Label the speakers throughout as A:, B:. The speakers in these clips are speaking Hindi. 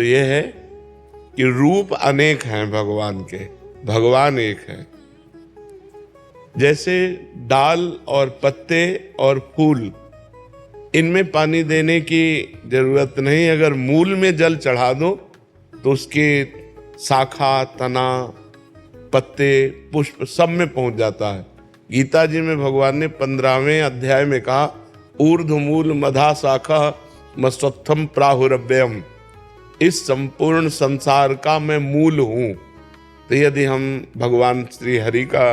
A: तत्व यह है कि रूप अनेक हैं भगवान के, भगवान एक है। जैसे डाल और पत्ते और फूल, इनमें पानी देने की जरूरत नहीं, अगर मूल में जल चढ़ा दो तो उसके शाखा, तना, पत्ते, पुष्प सब में पहुंच जाता है। गीता जी में भगवान ने 15वें अध्याय में कहा, ऊर्ध्वमूल मधा शाखा मस्तत्थम प्राहुरव्ययम, इस संपूर्ण संसार का मैं मूल हूं। तो यदि हम भगवान श्री हरि का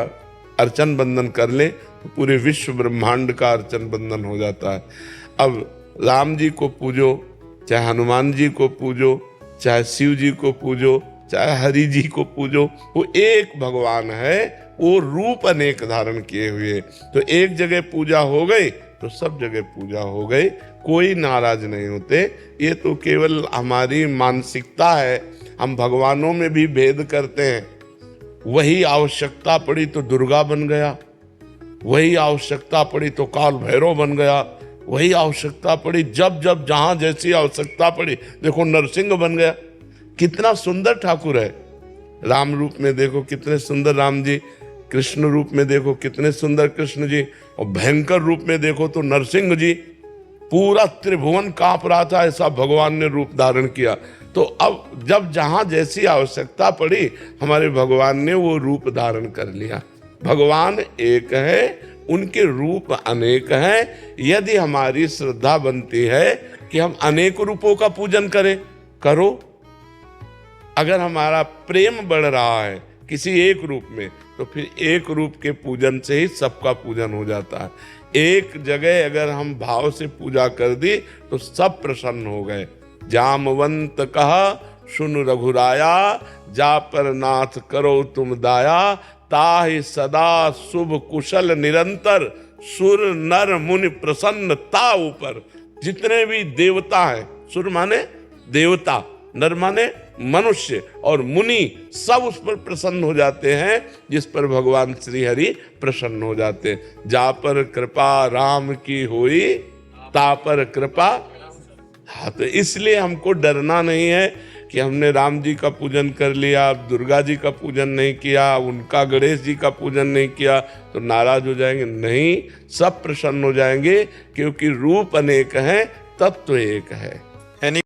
A: अर्चन बंदन कर ले तो पूरे विश्व ब्रह्मांड का अर्चन बंदन हो जाता है। अब राम जी को पूजो, चाहे हनुमान जी को पूजो, चाहे शिव जी को पूजो, चाहे हरि जी को पूजो, वो एक भगवान है, वो रूप अनेक धारण किए हुए। तो एक जगह पूजा हो गई तो सब जगह पूजा हो गई, कोई नाराज नहीं होते। ये तो केवल हमारी मानसिकता है, हम भगवानों में भी भेद करते हैं। वही आवश्यकता पड़ी तो दुर्गा बन गया, वही आवश्यकता पड़ी तो काल भैरव बन गया, वही आवश्यकता पड़ी जब जब जहां जैसी आवश्यकता पड़ी, देखो नरसिंह बन गया। कितना सुंदर ठाकुर है। राम रूप में देखो कितने सुंदर राम जी, कृष्ण रूप में देखो कितने सुंदर कृष्ण जी, और भयंकर रूप में देखो तो नरसिंह जी। पूरा त्रिभुवन कांप रहा था, ऐसा भगवान ने रूप धारण किया। तो अब जब जहां जैसी आवश्यकता पड़ी, हमारे भगवान ने वो रूप धारण कर लिया। भगवान एक है, उनके रूप अनेक हैं। यदि हमारी श्रद्धा बनती है कि हम अनेक रूपों का पूजन करें, करो। अगर हमारा प्रेम बढ़ रहा है किसी एक रूप में, तो फिर एक रूप के पूजन से ही सबका पूजन हो जाता है। एक जगह अगर हम भाव से पूजा कर दी तो सब प्रसन्न हो गए। जामवंत कहा सुन रघुराया, जा पर नाथ करो तुम दाया, ताहि सदा शुभ कुशल निरंतर, सुर नर मुनि प्रसन्न ता ऊपर। जितने भी देवता हैं, सुर माने देवता, नर माने मनुष्य, और मुनि, सब उस पर प्रसन्न हो जाते हैं जिस पर भगवान श्री हरि प्रसन्न हो जाते हैं। जा पर कृपा राम की होई, ता पर कृपा। हाँ, तो इसलिए हमको डरना नहीं है कि हमने राम जी का पूजन कर लिया, दुर्गा जी का पूजन नहीं किया, उनका गणेश जी का पूजन नहीं किया तो नाराज हो जाएंगे। नहीं, सब प्रसन्न हो जाएंगे, क्योंकि रूप अनेक हैं, तत्व एक है।